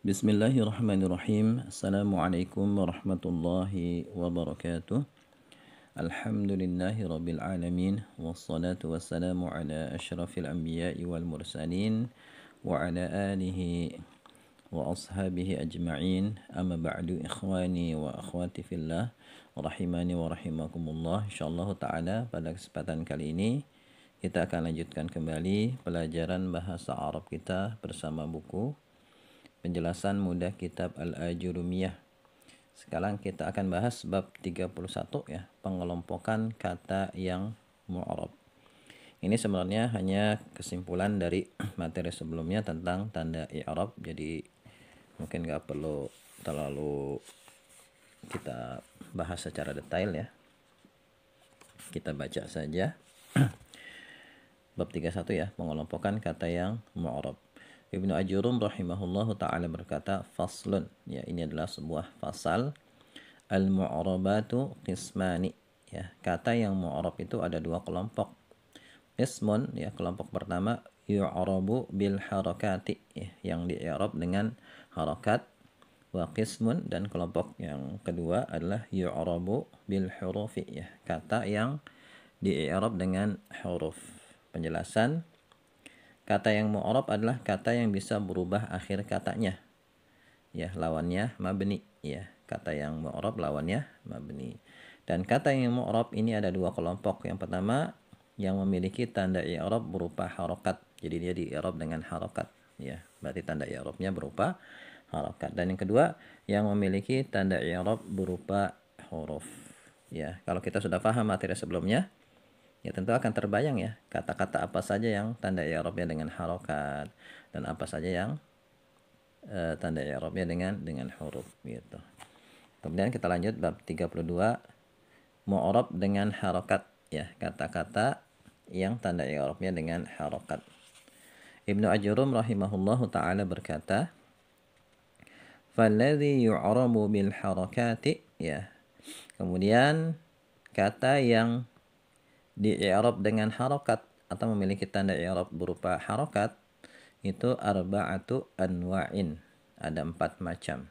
Bismillahirrahmanirrahim. Assalamualaikum warahmatullahi wabarakatuh. Alhamdulillahi rabbil alamin. Wassalatu wassalamu ala ashrafil anbiya'i wal mursalin wa ala alihi wa ashabihi ajma'in. Amma ba'du, ikhwani wa akhwati fillah, rahimani wa rahimakumullah. Insyaallah ta'ala pada kesempatan kali ini kita akan lanjutkan kembali pelajaran bahasa Arab kita bersama buku Penjelasan Mudah Kitab Al-Ajurumiyah. Sekarang kita akan bahas bab 31 ya, pengelompokan kata yang mu'rab. Ini sebenarnya hanya kesimpulan dari materi sebelumnya tentang tanda i'rab, jadi mungkin nggak perlu terlalu kita bahas secara detail ya. Kita baca saja. Bab 31 ya, pengelompokan kata yang mu'rab. Ibnu Ajurum rahimahullahu ta'ala berkata, faslun, ya ini adalah sebuah fasal. Al-mu'rabatu qismani, ya kata yang mu'rab itu ada dua kelompok. Ismun, ya kelompok pertama, yu'rabu bil harakati, ya, yang di-i'rab dengan harakat. Wa qismun, dan kelompok yang kedua adalah yu'rabu bil hurufi, ya kata yang di-i'rab dengan huruf. Penjelasan, kata yang mu'rab adalah kata yang bisa berubah akhir katanya. Ya, lawannya mabni, ya. Kata yang mu'rab lawannya mabni. Dan kata yang mu'rab ini ada dua kelompok. Yang pertama, yang memiliki tanda i'rab berupa harokat. Jadi dia di-i'rab dengan harokat, ya. Berarti tanda i'rabnya berupa harokat. Dan yang kedua, yang memiliki tanda i'rab berupa huruf. Ya, kalau kita sudah paham materi sebelumnya, ya tentu akan terbayang ya kata-kata apa saja yang tanda i'rabnya dengan harokat dan apa saja yang tanda i'rabnya dengan huruf gitu. Kemudian kita lanjut bab 32, mu'rab dengan harokat, ya kata-kata yang tanda i'rabnya dengan harokat. Ibnu Ajurum rahimahullahu ta'ala berkata, falladhi yu'rabu bil harakati, ya kemudian kata yang di-i'rab dengan harokat atau memiliki tanda i'rab berupa harokat itu arba'atu anwa'in, ada 4 macam.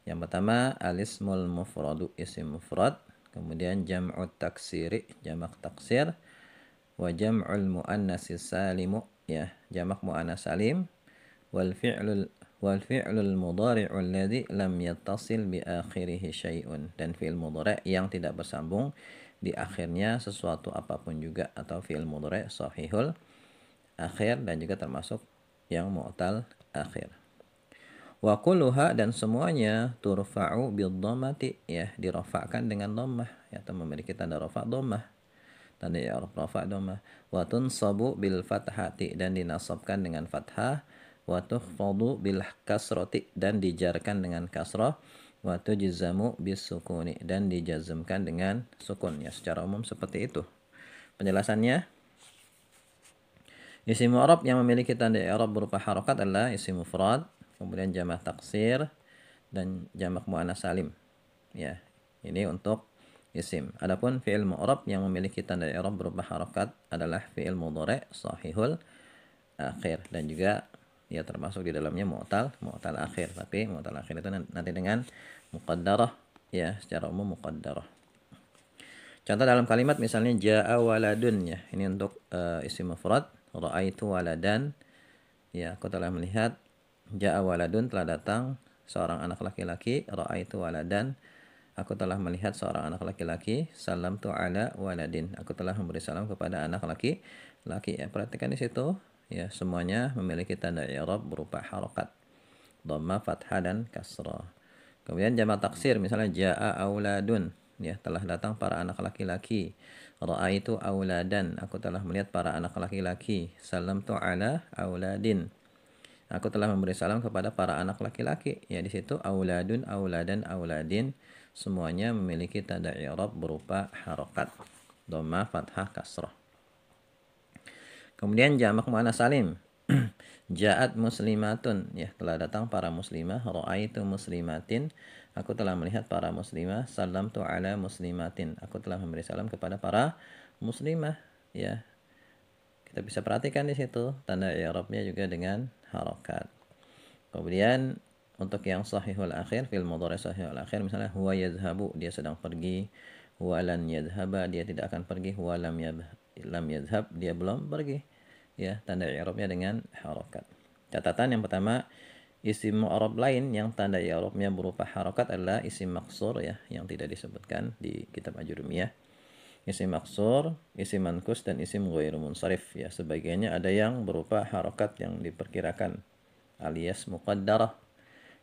Yang pertama, alismul mufradu, isim mufrad, kemudian jam'ut taksiri, jamak taksir, wa jam'ul muannatsi salimu, ya jamak muannas salim, wal fi'lul mudhari'u alladhi lam yattasil bi akhirih syai'un, dan fi'il mudhari' yang tidak bersambung di akhirnya sesuatu apapun juga, atau fi'il mudhari' sahihul akhir dan juga termasuk yang mu'tal akhir. Wa kulluha, dan semuanya turfa'u bid-dhammati, ya dirafa'kan dengan dhammah, ya, atau memiliki tanda rafa' dhammah, tanda i'rab rafa' dhammah. Wa tunsabu bil fathati, dan dinasabkan dengan fathah. Wa tukhfadu bil kasrati, dan dijarkan dengan kasrah. Wa tujzamu bis sukuni, dan dijazmkan dengan sukun, ya secara umum seperti itu penjelasannya. Isim mu'rab yang memiliki tanda i'rab berupa harakat adalah isim mufrad, kemudian jamak taksir, dan jamak muannas salim, ya ini untuk isim. Adapun fi'il mu'rab yang memiliki tanda i'rab berupa harakat adalah fi'il mudhari' sahihul akhir, dan juga ya termasuk di dalamnya mu'tal akhir, tapi mu'tal akhir itu nanti dengan muqaddarah, ya secara umum muqaddarah. Contoh dalam kalimat misalnya ja'a waladun, ya ini untuk isim mufrad. Ra'aitu waladan, ya aku telah melihat. Ja'a waladun, telah datang seorang anak laki-laki. Ra'aitu waladan, aku telah melihat seorang anak laki-laki. Salamtu ala waladin, aku telah memberi salam kepada anak laki-laki. Ya, perhatikan di situ, ya semuanya memiliki tanda i'rab berupa harakat, dhamma, fathah, dan kasrah. Kemudian jamak taksir misalnya ja'a auladun, ya telah datang para anak laki-laki. Ra'aitu auladan, aku telah melihat para anak laki-laki. Salamtu ala auladin, aku telah memberi salam kepada para anak laki-laki. Ya di situ auladun, auladan, auladin semuanya memiliki tanda i'rab berupa harakat, dhamma, fathah, kasrah. Kemudian jamak muannas salim. Ja'at muslimatun, ya telah datang para muslimah. Ra'aitu muslimatin, aku telah melihat para muslimah. Salamtu ala muslimatin, aku telah memberi salam kepada para muslimah, ya. Kita bisa perhatikan di situ tanda i'rabnya juga dengan harakat. Kemudian untuk yang sahihul akhir, fi'il mudhari sahihul akhir, misalnya huwa yadhhabu, dia sedang pergi. Huwa lan yadhhaba, dia tidak akan pergi. Huwa lam yadhhab, dia belum pergi. Ya, tanda i'rabnya dengan harakat. Catatan yang pertama, isim mu'rab lain yang tanda i'rabnya berupa harakat adalah isim maksur ya, yang tidak disebutkan di kitab Ajurumiyah. Isim maksur, isim mankus, dan isim ghairu munsharif ya. Sebagiannya ada yang berupa harakat yang diperkirakan alias muqaddarah.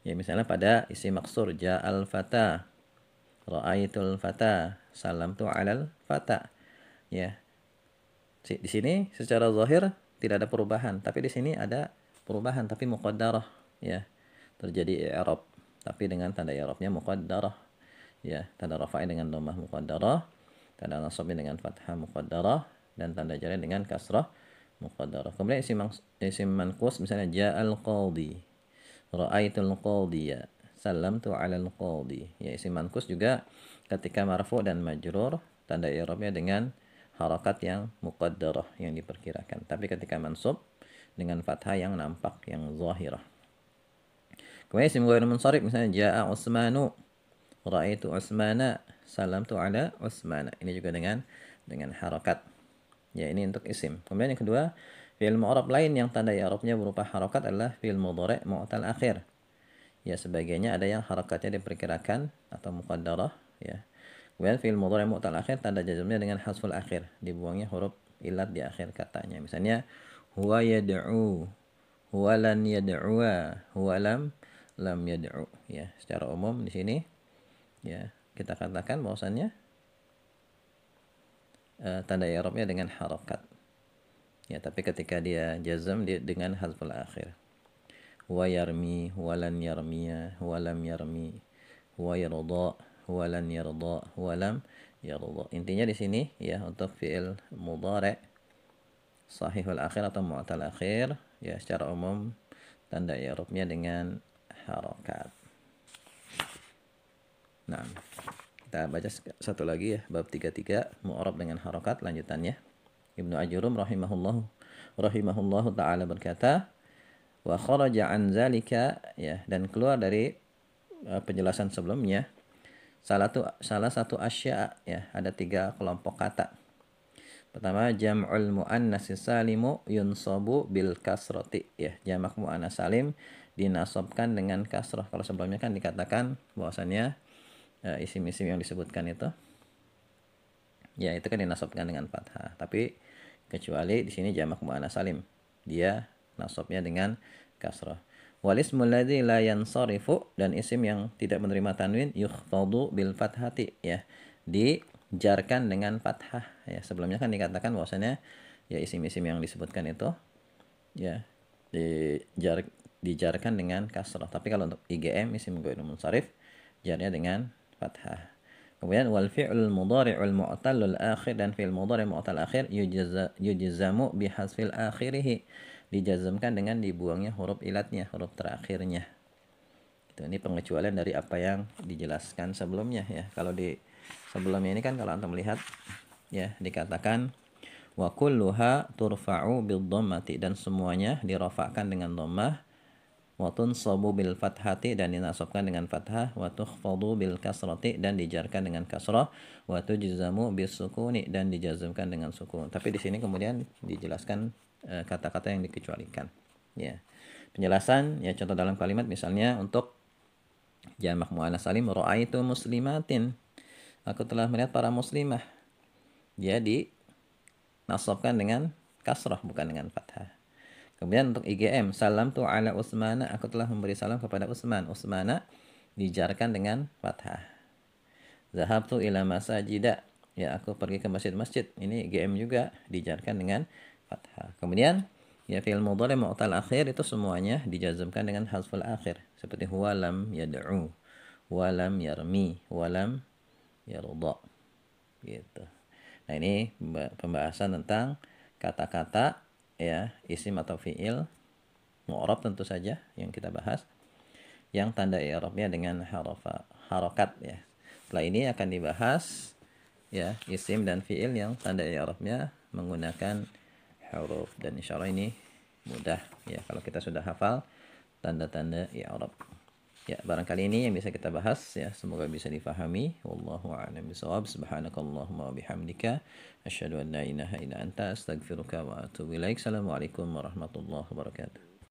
Ya, misalnya pada isim maksur, ja'al fata, ra'aitul fata, salamtu 'alal fata. Ya. Di sini secara zahir tidak ada perubahan, tapi di sini ada perubahan tapi muqaddarah ya. Terjadi i'rab tapi dengan tanda i'rabnya muqaddarah. Ya, tanda rafa'nya dengan dhammah muqaddarah, tanda nasabnya dengan fathah muqaddarah, dan tanda jarnya dengan kasrah muqaddarah. Kemudian isim manqus misalnya ja'al qadhi, ra'aitul qadhiya, sallamtu 'alal qadhi. Ya, isim manqus juga ketika marfu dan majrur tanda i'rabnya dengan harakat yang muqaddarah yang diperkirakan. Tapi ketika mansub dengan fathah yang nampak yang zahirah. Kemudian isim ghairu munsharif misalnya jaa Utsmanu, ra'aitu Utsmana, salamtu ala Utsmana. Ini juga dengan harakat. Ya, ini untuk isim. Kemudian yang kedua, fi'il mu'rab lain yang tanda i'rabnya berupa harakat adalah fi'il mudhari' mu'tal akhir. Ya, sebagiannya ada yang harakatnya diperkirakan atau muqaddarah ya. Kemudian fi'il mudhari' mu'tal akhir tanda jazmnya dengan hasful akhir, dibuangnya huruf ilat di akhir katanya. Misalnya huwa yad'u, huwa lan yad'uwa, huwa lam yad'u ya. Secara umum di sini ya kita katakan bahwasannya tanda i'rabnya dengan harakat. Ya, tapi ketika dia jazm dia dengan hasful akhir. Huwa yarmi, huwa lan yarmiya, huwa lam yarmi, huwa yarda, huwa lan yarda, huwa lam yarda. Intinya di sini ya untuk fi'il mudhari' sahihul akhir atau mu'tal akhir ya secara umum tanda i'rabnya dengan harakat. Nah, kita baca satu lagi ya, bab 33 mu'rab dengan harakat lanjutannya. Ibnu Ajurum rahimahullahu taala berkata, wa kharaja an zalika ya, dan keluar dari penjelasan sebelumnya salah satu asya ya, ada 3 kelompok kata. Pertama, jam'ul muannas salimu yunsabu bil kasrati ya, jamak muannas salim dinasabkan dengan kasrah. Kalau sebelumnya kan dikatakan bahwasannya isim-isim yang disebutkan itu ya itu kan dinasabkan dengan fathah, tapi kecuali di sini jamak muannas salim dia nasabnya dengan kasrah. Wal ismul ladzi la yansarifu, dan isim yang tidak menerima tanwin yukhfadu bil fathati ya, dijarkan dengan fathah ya. Sebelumnya kan dikatakan bahwasanya ya isim-isim yang disebutkan itu ya dijarkan dengan kasrah, tapi kalau untuk IGM isim ghairu munsharif jarnya dengan fathah. Kemudian wal fi'lul mudhari'ul mu'tallul akhir, dan fi'il mudhari' mu'tal akhir yujzamu bihasfil akhirih, dijazmkan dengan dibuangnya huruf ilatnya, huruf terakhirnya. Itu ini pengecualian dari apa yang dijelaskan sebelumnya ya. Kalau di sebelumnya ini kan kalau antum melihat ya dikatakan wa kulluha turfa'u bil dhammati, dan semuanya dirafa'kan dengan dhammah, wa tunsabu bil fathati, dan dinasabkan dengan fathah, wa tukhfadu bil kasrati, dan dijarkan dengan kasrah, wa tujzamu bis sukuni, dan dijazmkan dengan sukun. Tapi di sini kemudian dijelaskan kata-kata yang dikecualikan. Ya. Penjelasan ya, contoh dalam kalimat misalnya untuk jamak muannas salim, ra'aitu muslimatin, aku telah melihat para muslimah. Dia dinasabkan dengan kasrah bukan dengan fathah. Kemudian untuk IGM, salamtu ala Utsmana, aku telah memberi salam kepada Utsman. Utsmana dijarkan dengan fathah. Zahabtu ila masajida, ya aku pergi ke masjid-masjid. Ini IGM juga dijarkan dengan fathah. Kemudian ya fi'il mudhari' mu'tal akhir itu semuanya dijazmkan dengan hasful akhir, seperti huwa lam yad'u, huwa lam yarmi, huwa lam yarda. Gitu. Nah, ini pembahasan tentang kata-kata ya isim atau fi'il mu'rab tentu saja yang kita bahas, yang tanda i'rabnya dengan harakat ya. Setelah ini akan dibahas ya isim dan fi'il yang tanda i'rabnya menggunakan huruf, dan insyaallah ini mudah ya kalau kita sudah hafal tanda-tanda i'rab. Ya, barangkali ini yang bisa kita bahas ya, semoga bisa difahami. Wallahu a'lam bishawab. Subhanakallahumma wa bihamdika asyhadu an la ilaha illa anta astaghfiruka wa atubu ilaik. Assalamualaikum warahmatullahi wabarakatuh.